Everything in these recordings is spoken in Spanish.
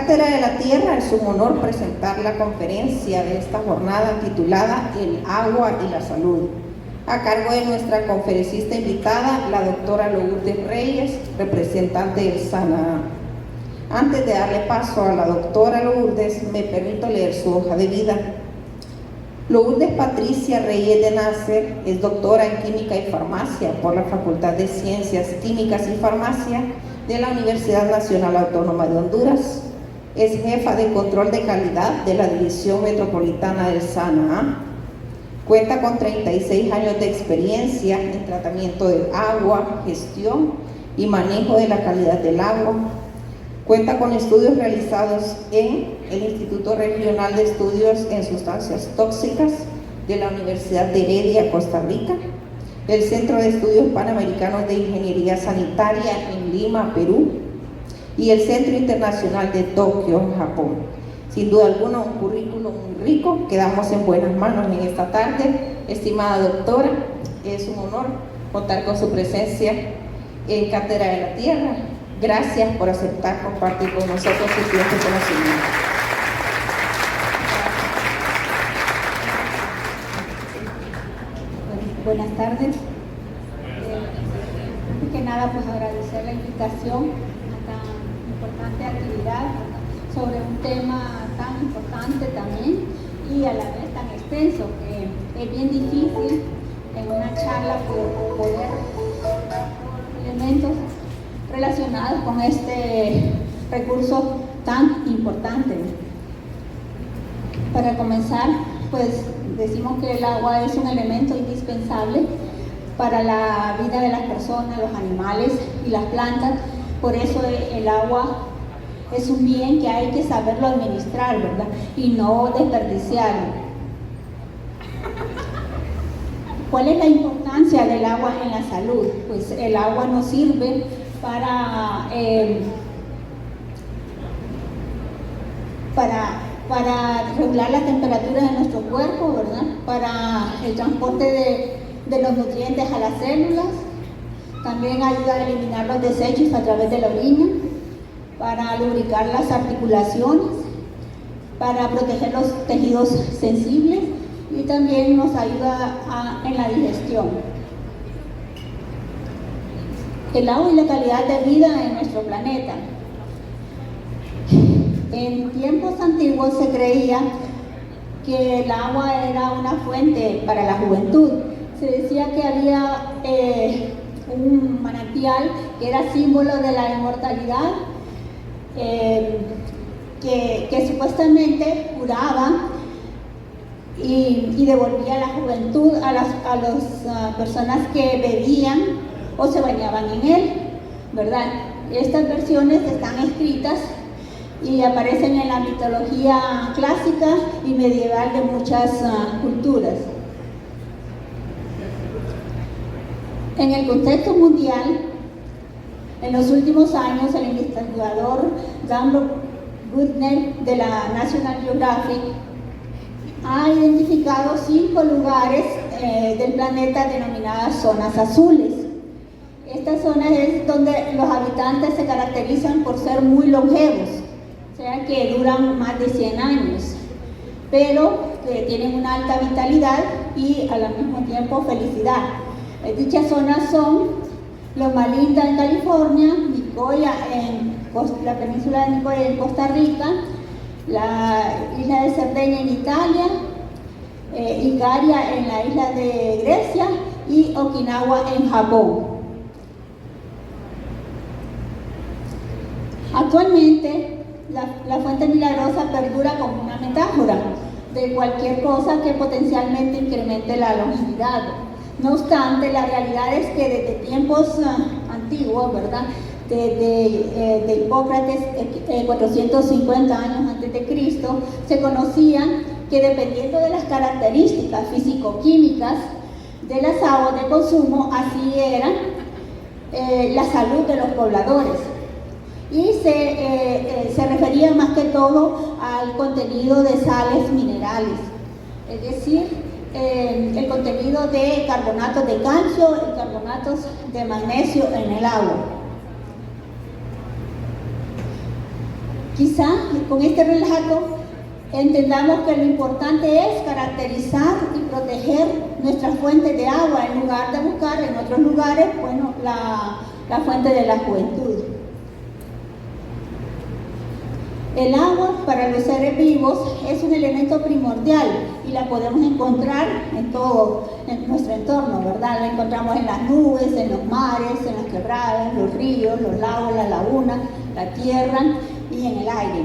Cátedra de la Tierra es un honor presentar la conferencia de esta jornada titulada El agua y la salud, a cargo de nuestra conferencista invitada, la doctora Lourdes Reyes, representante del SANAA. Antes de darle paso a la doctora Lourdes, me permito leer su hoja de vida. Lourdes Patricia Reyes de Nasser es doctora en Química y Farmacia por la Facultad de Ciencias Químicas y Farmacia de la Universidad Nacional Autónoma de Honduras. Es jefa de control de calidad de la División Metropolitana del SANAA. Cuenta con 36 años de experiencia en tratamiento del agua, gestión y manejo de la calidad del agua. Cuenta con estudios realizados en el Instituto Regional de Estudios en Sustancias Tóxicas de la Universidad de Heredia, Costa Rica, el Centro de Estudios Panamericanos de Ingeniería Sanitaria en Lima, Perú, y el Centro Internacional de Tokio, Japón. Sin duda alguna, un currículum muy rico. Quedamos en buenas manos en esta tarde. Estimada doctora, es un honor contar con su presencia en Cátedra de la Tierra. Gracias por aceptar compartir con nosotros su tiempo y conocimiento. Buenas tardes. Antes que nada, pues agradecer la invitación a tan importante actividad sobre un tema tan importante también y a la vez tan extenso, que es bien difícil en una charla poder dar elementos relacionados con este recurso tan importante. Para comenzar, pues decimos que el agua es un elemento indispensable para la vida de las personas, los animales y las plantas. Por eso el agua es un bien que hay que saberlo administrar, ¿verdad? Y no desperdiciarlo. ¿Cuál es la importancia del agua en la salud? Pues el agua nos sirve para regular la temperatura de nuestro cuerpo, ¿verdad? Para el transporte de los nutrientes a las células. También ayuda a eliminar los desechos a través de la orina, para lubricar las articulaciones, para proteger los tejidos sensibles y también nos ayuda en la digestión. El agua y la calidad de vida en nuestro planeta. En tiempos antiguos se creía que el agua era una fuente para la juventud. Se decía que había un manantial que era símbolo de la inmortalidad, que supuestamente curaba y devolvía la juventud a las personas que bebían o se bañaban en él, ¿verdad? Estas versiones están escritas y aparecen en la mitología clásica y medieval de muchas culturas. En el contexto mundial, en los últimos años, el investigador Dan Buettner de la National Geographic ha identificado 5 lugares del planeta denominadas zonas azules. Esta zona es donde los habitantes se caracterizan por ser muy longevos, o sea que duran más de 100 años, pero tienen una alta vitalidad y al mismo tiempo felicidad. Dichas zonas son Loma Linda en California, Nicoya en la península de Nicoya en Costa Rica, la isla de Cerdeña en Italia, Icaria en la isla de Grecia y Okinawa en Japón. Actualmente, la fuente milagrosa perdura como una metáfora de cualquier cosa que potencialmente incremente la longevidad. No obstante, la realidad es que desde tiempos antiguos, ¿verdad? De Hipócrates, 450 años antes de Cristo, se conocía que dependiendo de las características físico-químicas de las aguas de consumo, así era la salud de los pobladores. Y se refería más que todo al contenido de sales minerales, es decir, el contenido de carbonatos de calcio y carbonatos de magnesio en el agua. Quizá con este relato entendamos que lo importante es caracterizar y proteger nuestras fuentes de agua en lugar de buscar en otros lugares, bueno, la fuente de la juventud. El agua para los seres vivos es un elemento primordial y la podemos encontrar en todo en nuestro entorno, ¿verdad? La encontramos en las nubes, en los mares, en las quebradas, los ríos, los lagos, las lagunas, la tierra y en el aire.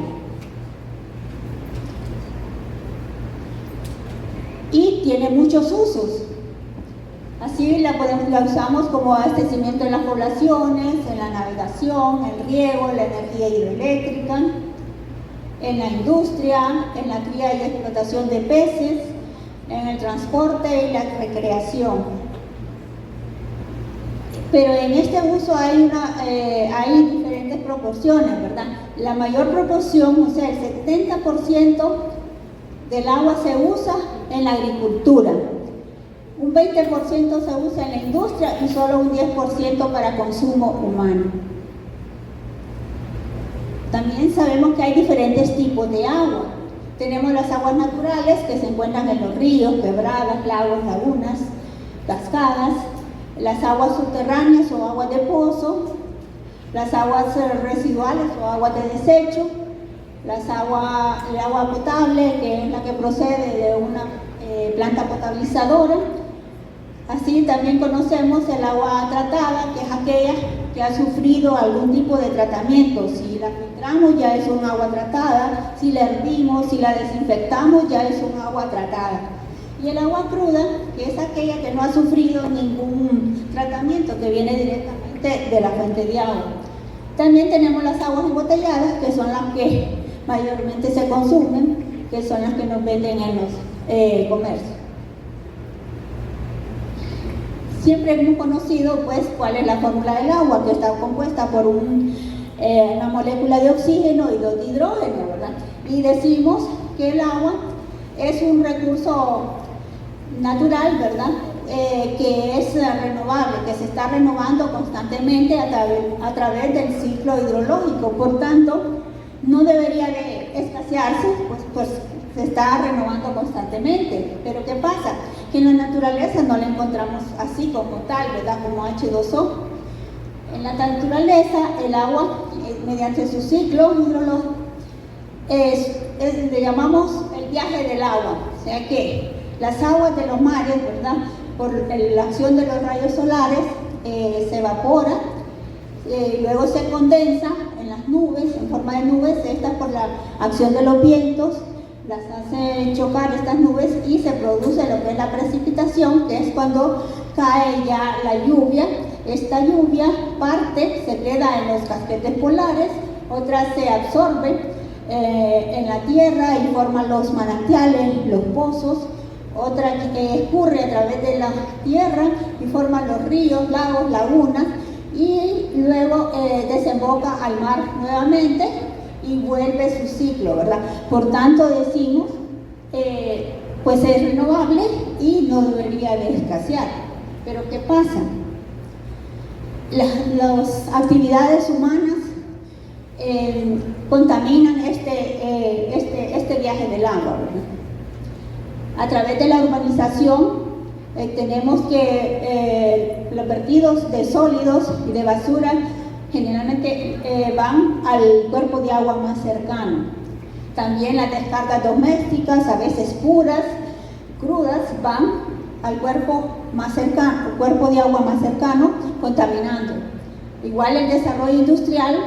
Y tiene muchos usos. Así la usamos como abastecimiento de las poblaciones, en la navegación, el riego, la energía hidroeléctrica, en la industria, en la cría y explotación de peces, en el transporte y la recreación. Pero en este uso hay diferentes proporciones, ¿verdad? La mayor proporción, o sea, el 70% del agua se usa en la agricultura, un 20% se usa en la industria y solo un 10% para consumo humano. También sabemos que hay diferentes tipos de agua. Tenemos las aguas naturales que se encuentran en los ríos, quebradas, lagos, lagunas, cascadas, las aguas subterráneas o aguas de pozo, las aguas residuales o aguas de desecho, el agua potable, que es la que procede de una planta potabilizadora. Así también conocemos el agua tratada, que es aquella que ha sufrido algún tipo de tratamiento. Si la filtramos ya es un agua tratada, si la hervimos, si la desinfectamos ya es un agua tratada. Y el agua cruda, que es aquella que no ha sufrido ningún tratamiento, que viene directamente de la fuente de agua. También tenemos las aguas embotelladas, que son las que mayormente se consumen, que son las que nos venden en los comercios. Siempre hemos conocido pues cuál es la fórmula del agua, que está compuesta por una molécula de oxígeno y dos de hidrógeno, ¿verdad? Y decimos que el agua es un recurso natural, ¿verdad? Que es renovable, que se está renovando constantemente a través del ciclo hidrológico. Por tanto, no debería de escasearse, pues se está renovando constantemente. Pero ¿qué pasa? Que en la naturaleza no la encontramos así como tal, ¿verdad? Como H2O. En la naturaleza, el agua, mediante su ciclo hidrológico, le llamamos el viaje del agua. O sea que las aguas de los mares, ¿verdad? Por la acción de los rayos solares, se evapora, luego se condensa en las nubes, en forma de nubes. Estas, por la acción de los vientos, las hace chocar estas nubes y se produce lo que es la precipitación, que es cuando cae ya la lluvia. Esta lluvia parte, se queda en los casquetes polares, otra se absorbe en la tierra y forma los manantiales, los pozos, otra escurre a través de la tierra y forma los ríos, lagos, lagunas, y luego desemboca al mar nuevamente y vuelve su ciclo, ¿verdad? Por tanto decimos, pues es renovable y no debería de escasear. Pero ¿qué pasa? Las actividades humanas contaminan este viaje del agua, ¿verdad? A través de la urbanización tenemos que los vertidos de sólidos y de basura generalmente van al cuerpo de agua más cercano. También las descargas domésticas, a veces puras, crudas, van al cuerpo más cercano, cuerpo de agua más cercano, contaminando. Igual el desarrollo industrial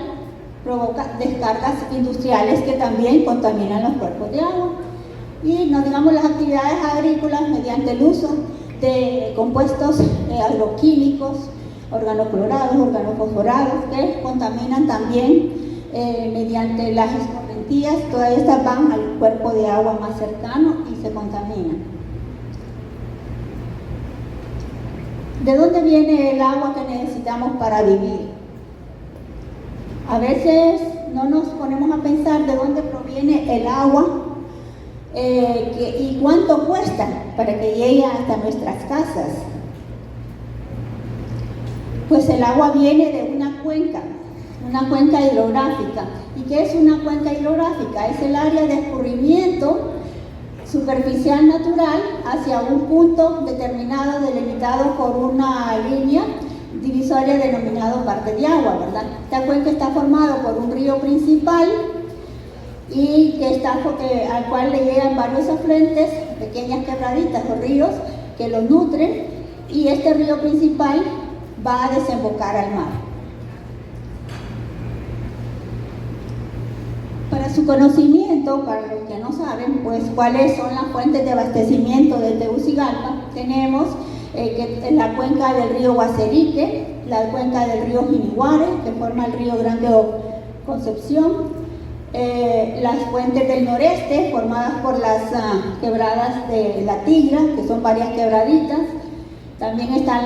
provoca descargas industriales que también contaminan los cuerpos de agua. Y no digamos las actividades agrícolas mediante el uso de compuestos agroquímicos, organoclorados, organofosforados, que contaminan también mediante las escorrentías. Todas estas van al cuerpo de agua más cercano y se contaminan. ¿De dónde viene el agua que necesitamos para vivir? A veces no nos ponemos a pensar de dónde proviene el agua y cuánto cuesta para que llegue hasta nuestras casas. Pues el agua viene de una cuenca una cuenca hidrográfica. ¿Y qué es una cuenca hidrográfica? Es el área de escurrimiento superficial natural hacia un punto determinado, delimitado por una línea divisoria denominado parte de agua, ¿verdad? Esta cuenca está formada por un río principal y al cual le llegan varios afluentes, pequeñas quebraditas o ríos que lo nutren, y este río principal va a desembocar al mar. Para su conocimiento, para los que no saben, pues cuáles son las fuentes de abastecimiento de Tegucigalpa, tenemos la cuenca del río Guaserique, la cuenca del río Jinihuare, que forma el río Grande Concepción, las fuentes del noreste, formadas por las quebradas de la Tigra, que son varias quebraditas. También están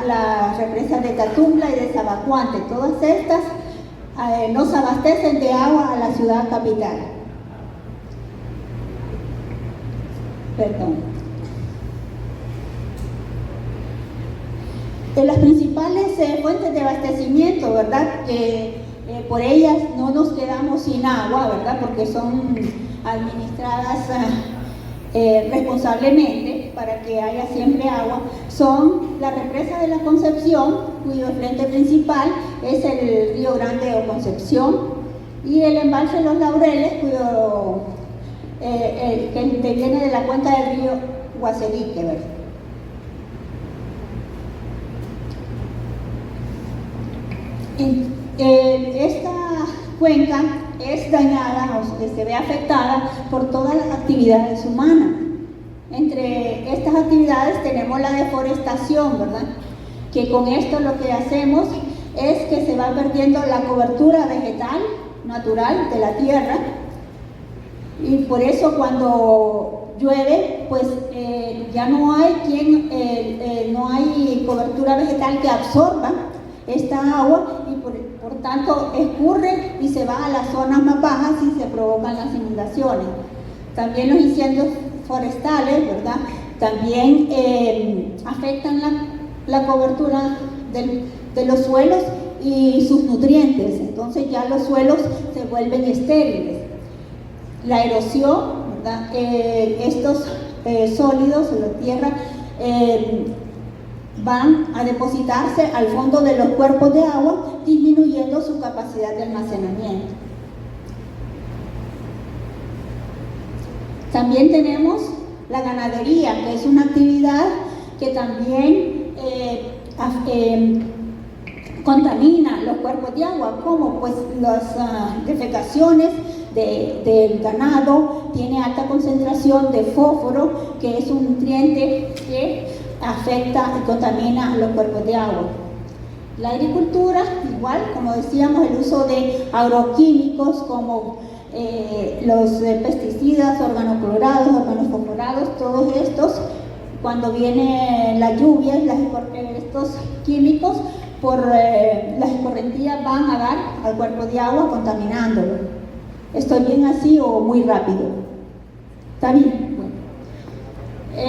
las represas de Tatumbla y de Zabacuante. Todas estas nos abastecen de agua a la ciudad capital. Perdón. De las principales fuentes de abastecimiento, ¿verdad? Por ellas no nos quedamos sin agua, ¿verdad? Porque son administradas responsablemente para que haya siempre agua. Son la represa de la Concepción, cuyo frente principal es el río Grande o Concepción, y el embalse de los Laureles, que viene de la cuenca del río Guaserique, ¿verdad? Esta cuenca es dañada o se ve afectada por todas las actividades humanas. Entre estas actividades tenemos la deforestación, ¿verdad? Que con esto lo que hacemos es que se va perdiendo la cobertura vegetal natural de la tierra, y por eso cuando llueve, pues ya no hay cobertura vegetal que absorba esta agua, y por tanto escurre y se va a las zonas más bajas y se provocan las inundaciones. También los incendios forestales, ¿verdad? También afectan la cobertura de los suelos y sus nutrientes. Entonces ya los suelos se vuelven estériles. La erosión, ¿verdad? Estos sólidos en la tierra van a depositarse al fondo de los cuerpos de agua, disminuyendo su capacidad de almacenamiento. También tenemos la ganadería, que es una actividad que también contamina los cuerpos de agua, como pues las defecaciones del ganado. Tiene alta concentración de fósforo, que es un nutriente que afecta y contamina los cuerpos de agua. La agricultura, igual, como decíamos, el uso de agroquímicos como los pesticidas, organoclorados, organofosforados, todos estos, cuando vienen las lluvias, estos químicos por las escorrentías van a dar al cuerpo de agua contaminándolo. ¿Estoy bien así o muy rápido? ¿Está bien? Bueno.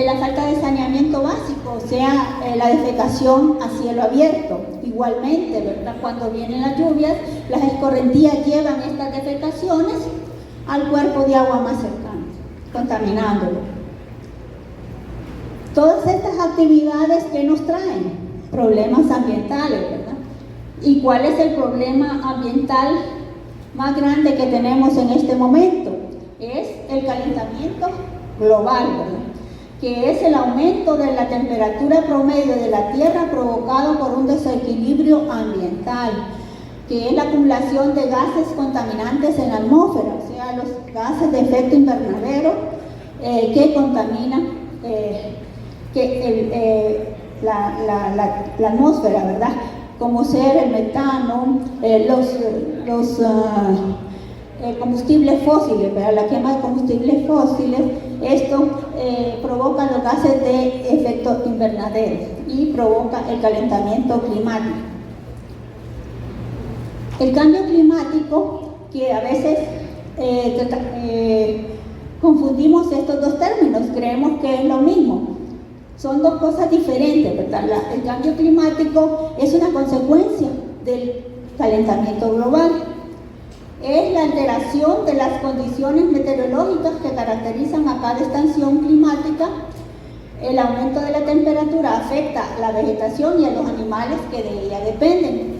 La falta de saneamiento básico, o sea, la defecación a cielo abierto. Igualmente, ¿verdad? Cuando vienen las lluvias, las escorrentías llevan estas defecaciones al cuerpo de agua más cercano, contaminándolo. Todas estas actividades que nos traen problemas ambientales, ¿verdad? ¿Y cuál es el problema ambiental más grande que tenemos en este momento? Es el calentamiento global, ¿verdad? Que es el aumento de la temperatura promedio de la Tierra provocado por un desequilibrio ambiental, que es la acumulación de gases contaminantes en la atmósfera, o sea, los gases de efecto invernadero que contaminan la atmósfera, ¿verdad? Como ser el metano, los combustibles fósiles, ¿verdad? La quema de combustibles fósiles. Esto provoca los gases de efecto invernadero y provoca el calentamiento climático. El cambio climático, que a veces confundimos estos dos términos, creemos que es lo mismo. Son dos cosas diferentes, ¿verdad? El cambio climático es una consecuencia del calentamiento global. Es la alteración de las condiciones meteorológicas que caracterizan a cada estación climática. El aumento de la temperatura afecta a la vegetación y a los animales que de ella dependen.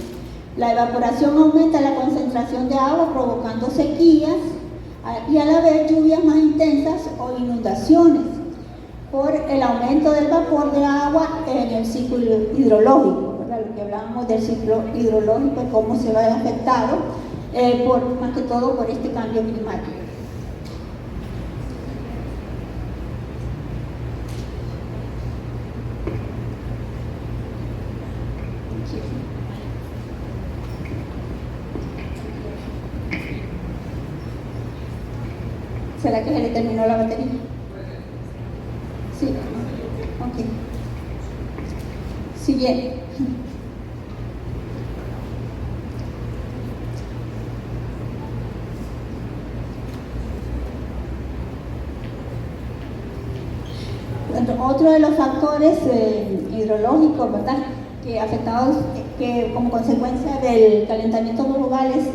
La evaporación aumenta la concentración de agua, provocando sequías y a la vez lluvias más intensas o inundaciones por el aumento del vapor de agua en el ciclo hidrológico, ¿verdad? Lo que hablábamos del ciclo hidrológico y cómo se va afectado, más que todo por este cambio climático. ¿Será que se le terminó la batería? Sí. Ok. Siguiente. Otro de los factores hidrológicos, ¿verdad?, que afectados que como consecuencia del calentamiento global es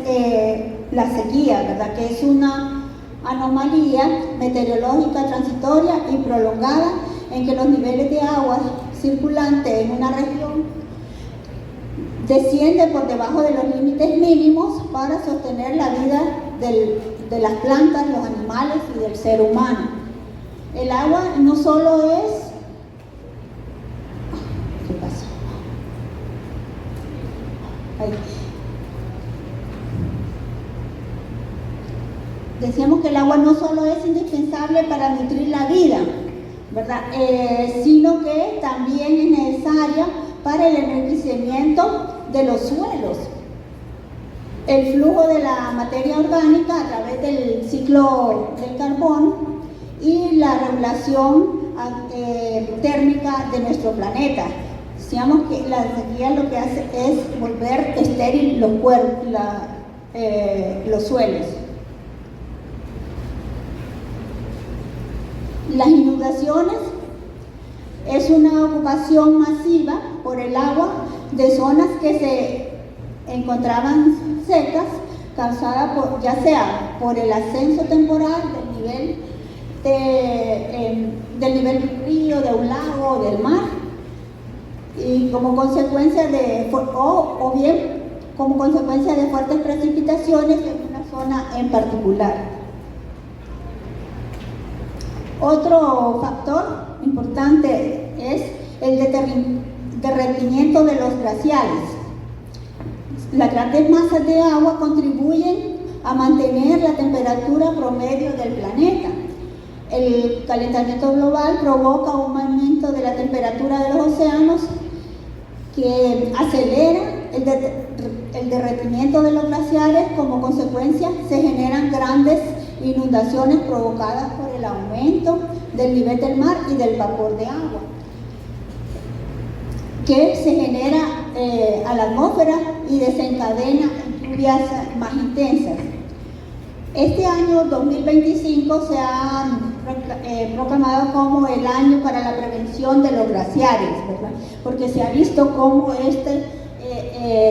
la sequía, ¿verdad?, que es una anomalía meteorológica transitoria y prolongada en que los niveles de agua circulante en una región desciende por debajo de los límites mínimos para sostener la vida de las plantas, los animales y del ser humano. El agua no solo es... ¿Qué pasó? Ahí. Decíamos que el agua no solo es indispensable para nutrir la vida, ¿verdad?, sino que también es necesaria para el enriquecimiento de los suelos. El flujo de la materia orgánica a través del ciclo del carbón y la regulación térmica de nuestro planeta. Decíamos que la sequía lo que hace es volver estéril los suelos. Las inundaciones es una ocupación masiva por el agua de zonas que se encontraban secas, causada ya sea por el ascenso temporal del nivel del río, de un lago o del mar, y como consecuencia o bien como consecuencia de fuertes precipitaciones en una zona en particular. Otro factor importante es el derretimiento de los glaciares. Las grandes masas de agua contribuyen a mantener la temperatura promedio del planeta. El calentamiento global provoca un aumento de la temperatura de los océanos que acelera el derretimiento de los glaciares. Como consecuencia, se generan grandes inundaciones provocadas por el aumento del nivel del mar y del vapor de agua que se genera a la atmósfera y desencadena lluvias más intensas. Este año 2025 se ha proclamado como el año para la prevención de los glaciares, ¿verdad?, porque se ha visto cómo este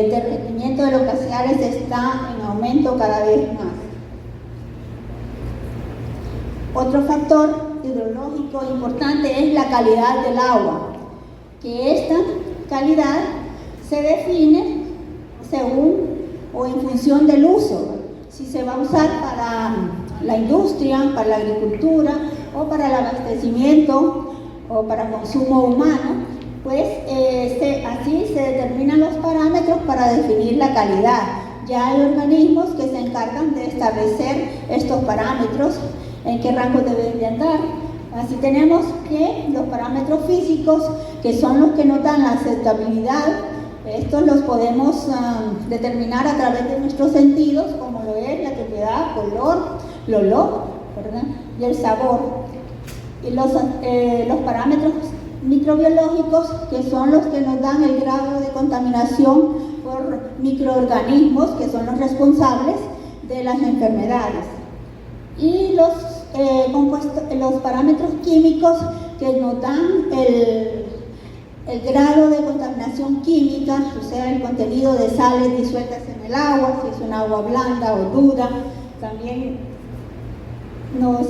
derretimiento de los glaciares está en aumento cada vez más. Otro factor hidrológico importante es la calidad del agua, que esta calidad se define según o en función del uso. Si se va a usar para la industria, para la agricultura o para el abastecimiento o para consumo humano, pues así se determinan los parámetros para definir la calidad. Ya hay organismos que se encargan de establecer estos parámetros, en qué rango deben de andar. Así tenemos que los parámetros físicos, que son los que nos dan la aceptabilidad, estos los podemos determinar a través de nuestros sentidos, como lo es la propiedad, color, el olor, ¿verdad?, y el sabor. Y los parámetros microbiológicos, que son los que nos dan el grado de contaminación por microorganismos, que son los responsables de las enfermedades. Y los parámetros químicos, que nos dan el grado de contaminación química, o sea, el contenido de sales disueltas en el agua, si es un agua blanda o dura. También nos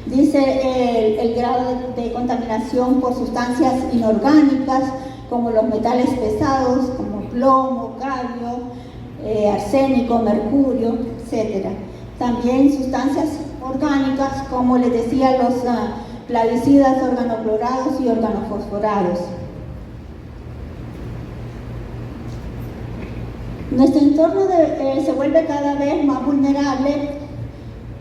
dice el grado de contaminación por sustancias inorgánicas, como los metales pesados, como plomo, cadmio, arsénico, mercurio, etc. También sustancias orgánicas, como les decía, los plaguicidas organoclorados y organofosforados. Nuestro entorno se vuelve cada vez más vulnerable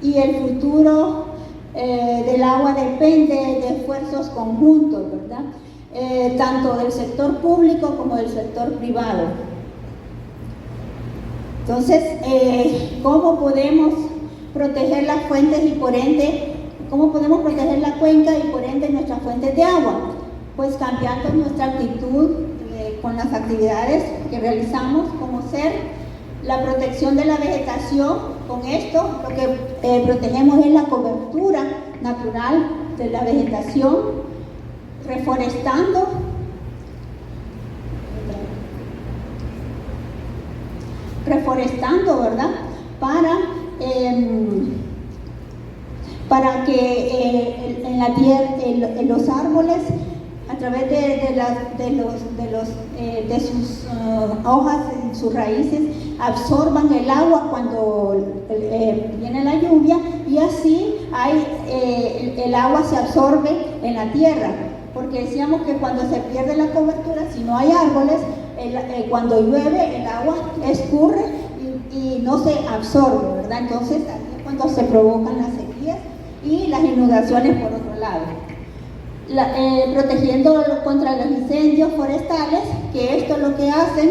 y el futuro del agua depende de esfuerzos conjuntos, ¿verdad? Tanto del sector público como del sector privado. Entonces, ¿cómo podemos proteger las fuentes y por ende, cómo podemos proteger la cuenca y por ende nuestras fuentes de agua? Pues cambiando nuestra actitud con las actividades que realizamos, como ser la protección de la vegetación. Con esto lo que protegemos es la cobertura natural de la vegetación, reforestando, ¿verdad? Para que en la tierra, en los árboles, a través de sus hojas, sus raíces, absorban el agua cuando viene la lluvia, y así el agua se absorbe en la tierra, porque decíamos que cuando se pierde la cobertura, si no hay árboles, cuando llueve el agua escurre y no se absorbe, ¿verdad? Entonces aquí es cuando se provocan las sequías y las inundaciones por otro lado. Protegiendo contra los incendios forestales, que esto lo que hacen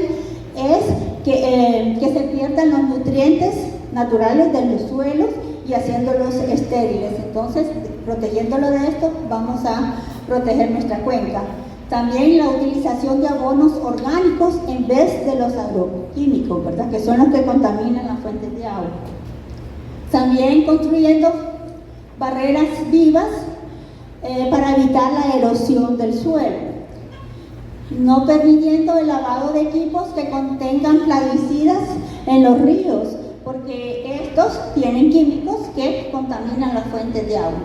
es que se pierdan los nutrientes naturales de los suelos y haciéndolos estériles. Entonces, protegiéndolo de esto, vamos a proteger nuestra cuenca. También la utilización de abonos orgánicos en vez de los agroquímicos, ¿verdad? Que son los que contaminan las fuentes de agua. También construyendo barreras vivas para evitar la erosión del suelo, no permitiendo el lavado de equipos que contengan plaguicidas en los ríos, porque estos tienen químicos que contaminan las fuentes de agua.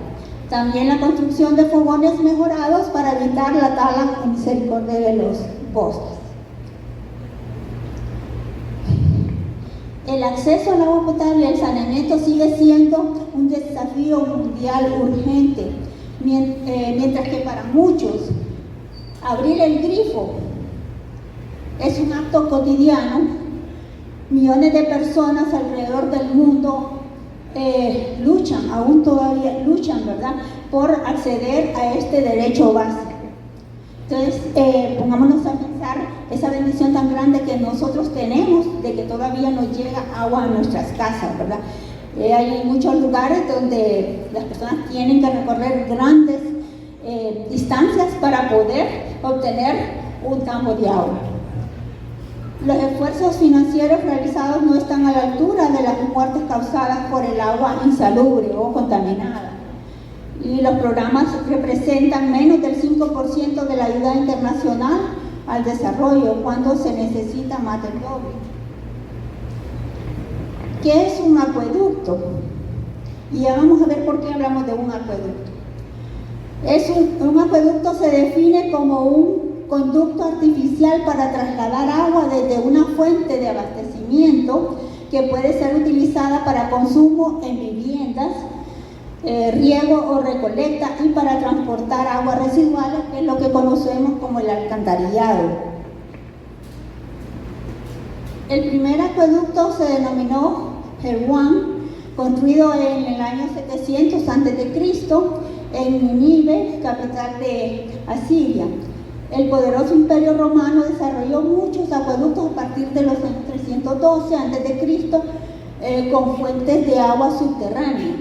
También la construcción de fogones mejorados para evitar la tala en misericordia de los bosques. El acceso al agua potable y el saneamiento sigue siendo un desafío mundial urgente, mientras que para muchos abrir el grifo es un acto cotidiano. Millones de personas alrededor del mundo aún todavía luchan, ¿verdad?, por acceder a este derecho básico. Entonces, pongámonos a pensar esa bendición tan grande que nosotros tenemos de que todavía nos llega agua a nuestras casas, ¿verdad? Hay muchos lugares donde las personas tienen que recorrer grandes distancias para poder obtener un tambo de agua. Los esfuerzos financieros realizados no están a la altura de las muertes causadas por el agua insalubre o contaminada. Y los programas representan menos del 5% de la ayuda internacional al desarrollo cuando se necesita más del doble. ¿Qué es un acueducto? Y ya vamos a ver por qué hablamos de un acueducto. Un acueducto se define como un conducto artificial para trasladar agua desde una fuente de abastecimiento que puede ser utilizada para consumo en viviendas, riego o recolecta, y para transportar aguas residuales, que es lo que conocemos como el alcantarillado. El primer acueducto se denominó Herwan, construido en el año 700 a.C. en Nínive, capital de Asiria. El poderoso imperio romano desarrolló muchos acueductos a partir de los años 312 a.C. Con fuentes de agua subterránea.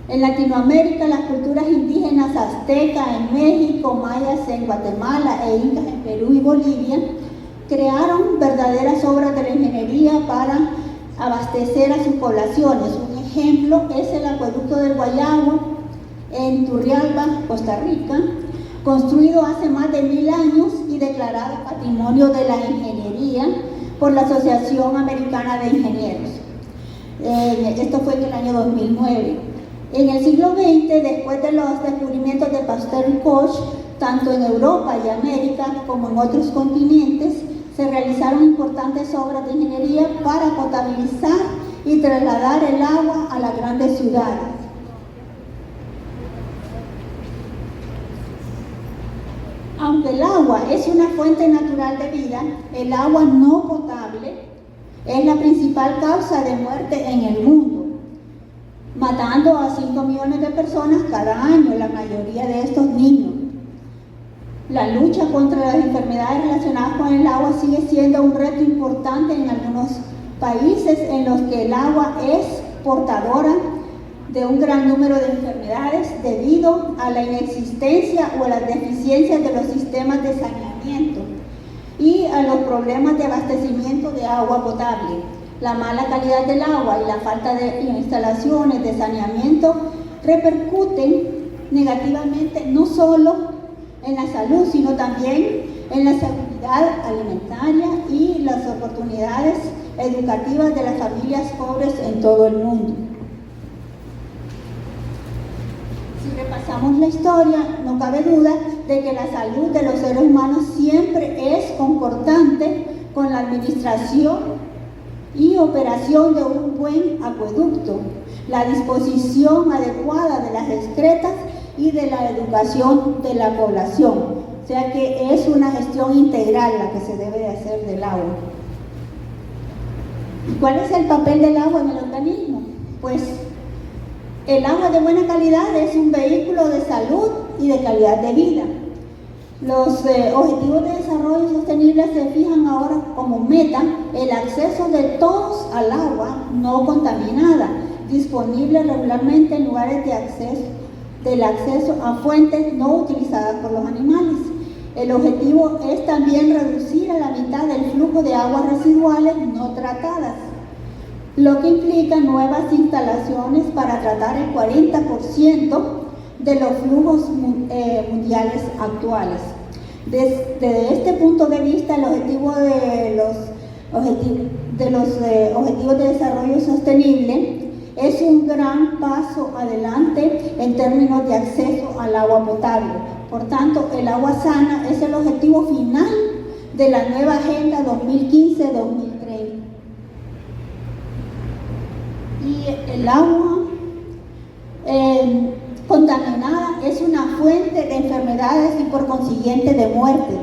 En Latinoamérica, las culturas indígenas aztecas en México, mayas en Guatemala e incas en Perú y Bolivia crearon verdaderas obras de la ingeniería para abastecer a sus poblaciones. Un ejemplo es el acueducto del Guayabo en Turrialba, Costa Rica, construido hace más de 1000 años y declarado Patrimonio de la Ingeniería por la Asociación Americana de Ingenieros. Esto fue en el año 2009. En el siglo XX, después de los descubrimientos de Pasteur y Koch, tanto en Europa y América como en otros continentes, se realizaron importantes obras de ingeniería para potabilizar y trasladar el agua a las grandes ciudades. Aunque el agua es una fuente natural de vida, el agua no potable es la principal causa de muerte en el mundo, matando a 5 millones de personas cada año, la mayoría de estos niños. La lucha contra las enfermedades relacionadas con el agua sigue siendo un reto importante en algunos países en los que el agua es portadora de un gran número de enfermedades debido a la inexistencia o a las deficiencias de los sistemas de saneamiento y a los problemas de abastecimiento de agua potable. La mala calidad del agua y la falta de instalaciones de saneamiento repercuten negativamente no solo en la salud, sino también en la seguridad alimentaria y las oportunidades educativas de las familias pobres en todo el mundo. Si repasamos la historia, no cabe duda de que la salud de los seres humanos siempre es concordante con la administración y operación de un buen acueducto, la disposición adecuada de las excretas y de la educación de la población. O sea que es una gestión integral la que se debe de hacer del agua. ¿Y cuál es el papel del agua en el organismo? Pues el agua de buena calidad es un vehículo de salud y de calidad de vida. Los Objetivos de Desarrollo Sostenible se fijan ahora como meta el acceso de todos al agua no contaminada, disponible regularmente en lugares del acceso a fuentes no utilizadas por los animales. El objetivo es también reducir a la mitad el flujo de aguas residuales no tratadas, lo que implica nuevas instalaciones para tratar el 40% de los flujos mundiales actuales. Desde este punto de vista, el objetivo de los Objetivos de Desarrollo Sostenible es un gran paso adelante en términos de acceso al agua potable. Por tanto, el agua sana es el objetivo final de la nueva Agenda 2015-2030. Y el agua contaminada es una fuente de enfermedades y por consiguiente de muerte.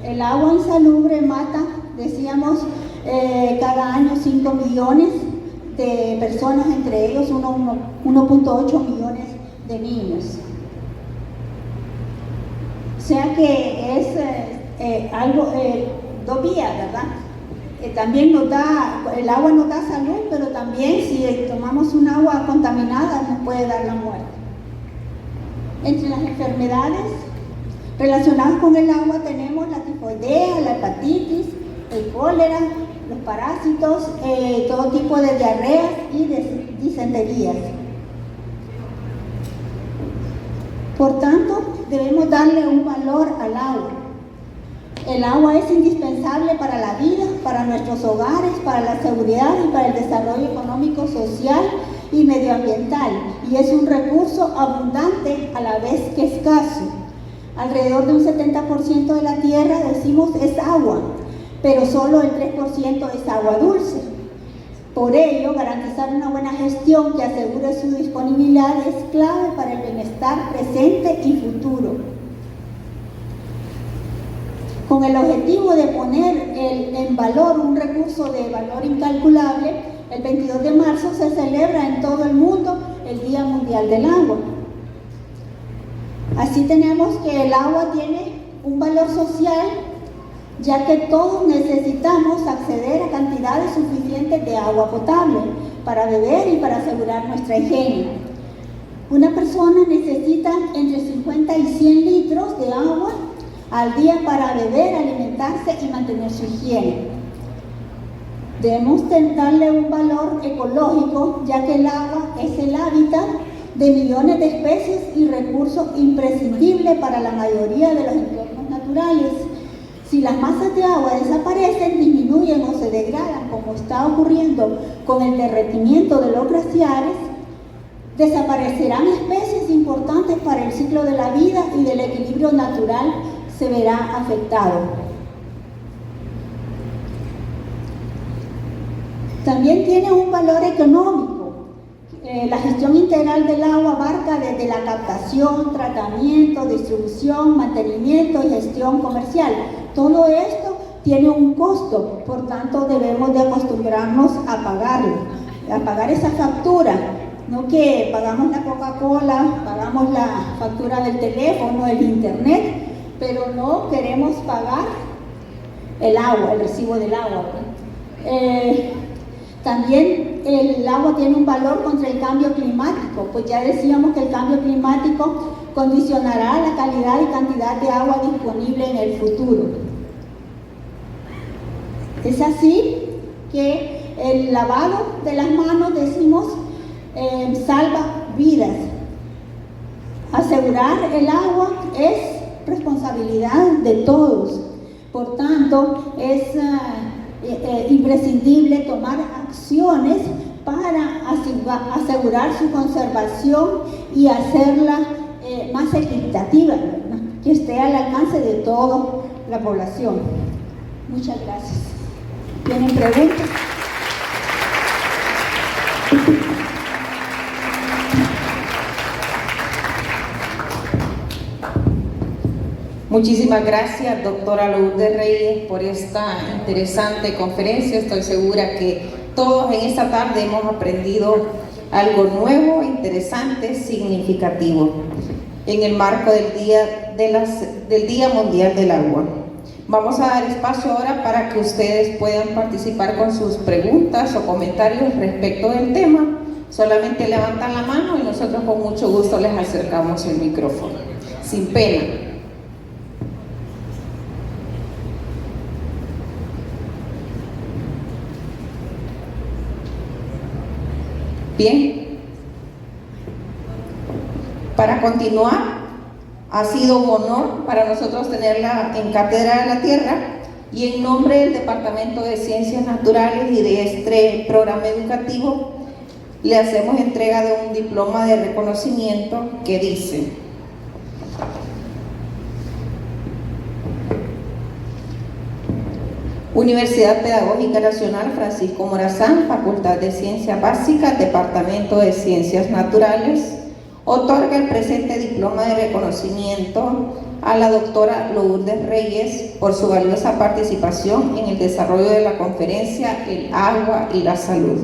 El agua insalubre mata, decíamos, cada año 5 millones de personas, entre ellos 1.8 millones de niños. O sea que es algo, dos vías, ¿verdad? También el agua nos da salud, pero también si tomamos un agua contaminada nos puede dar la muerte. Entre las enfermedades relacionadas con el agua tenemos la tifoidea, la hepatitis, el cólera, los parásitos, todo tipo de diarreas y de disenterías. Por tanto, debemos darle un valor al agua. El agua es indispensable para la vida, para nuestros hogares, para la seguridad y para el desarrollo económico, social y medioambiental, y es un recurso abundante a la vez que escaso. Alrededor de un 70% de la tierra, decimos, es agua, pero solo el 3% es agua dulce. Por ello, garantizar una buena gestión que asegure su disponibilidad es clave para el bienestar presente y futuro. Con el objetivo de poner en valor un recurso de valor incalculable, el 22 de marzo se celebra en todo el mundo el Día Mundial del Agua. Así tenemos que el agua tiene un valor social, ya que todos necesitamos acceder a cantidades suficientes de agua potable para beber y para asegurar nuestra higiene. Una persona necesita entre 50 y 100 litros de agua al día para beber, alimentarse y mantener su higiene. Debemos darle un valor ecológico, ya que el agua es el hábitat de millones de especies y recurso imprescindible para la mayoría de los entornos naturales naturales. Si las masas de agua desaparecen, disminuyen o se degradan, como está ocurriendo con el derretimiento de los glaciares, desaparecerán especies importantes para el ciclo de la vida y del equilibrio natural se verá afectado. También tiene un valor económico. La gestión integral del agua abarca desde la captación, tratamiento, distribución, mantenimiento y gestión comercial. Todo esto tiene un costo, por tanto debemos de acostumbrarnos a pagarlo, a pagar esa factura. No que pagamos la Coca-Cola, pagamos la factura del teléfono, el internet, pero no queremos pagar el agua, el recibo del agua. También el agua tiene un valor contra el cambio climático, pues ya decíamos que el cambio climático condicionará la calidad y cantidad de agua disponible en el futuro. Es así que el lavado de las manos, decimos, salva vidas. Asegurar el agua es responsabilidad de todos. Por tanto, es imprescindible tomar acciones para asegurar su conservación y hacerla más equitativa, ¿no? Que esté al alcance de toda la población. Muchas gracias. ¿Tienen preguntas? Muchísimas gracias, doctora Lourdes Reyes, por esta interesante conferencia. Estoy segura que todos en esta tarde hemos aprendido algo nuevo, interesante, significativo en el marco del Día Mundial del Agua. Vamos a dar espacio ahora para que ustedes puedan participar con sus preguntas o comentarios respecto del tema. Solamente levantan la mano y nosotros con mucho gusto les acercamos el micrófono, sin pena. Bien, para continuar, ha sido un honor para nosotros tenerla en Cátedra de la Tierra y en nombre del Departamento de Ciencias Naturales y de este programa educativo le hacemos entrega de un diploma de reconocimiento que dice: Universidad Pedagógica Nacional Francisco Morazán, Facultad de Ciencias Básicas, Departamento de Ciencias Naturales, otorga el presente diploma de reconocimiento a la doctora Lourdes Reyes por su valiosa participación en el desarrollo de la conferencia El agua y la salud,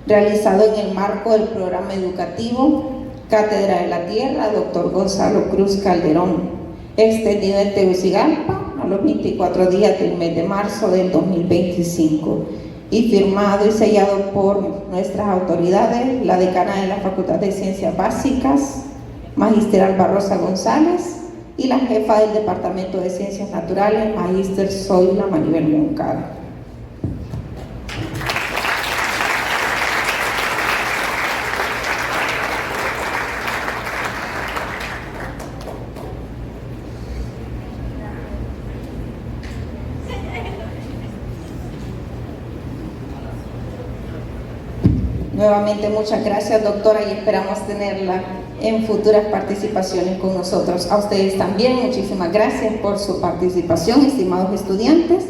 realizado en el marco del programa educativo Cátedra de la Tierra, Dr. Gonzalo Cruz Calderón, extendido en Tegucigalpa a los 24 días del mes de marzo del 2025 y firmado y sellado por nuestras autoridades, la decana de la Facultad de Ciencias Básicas, Magíster Alba Rosa González, y la jefa del Departamento de Ciencias Naturales, Magíster Zoila Maribel Moncada. Nuevamente muchas gracias, doctora, y esperamos tenerla en futuras participaciones con nosotros. A ustedes también muchísimas gracias por su participación, estimados estudiantes.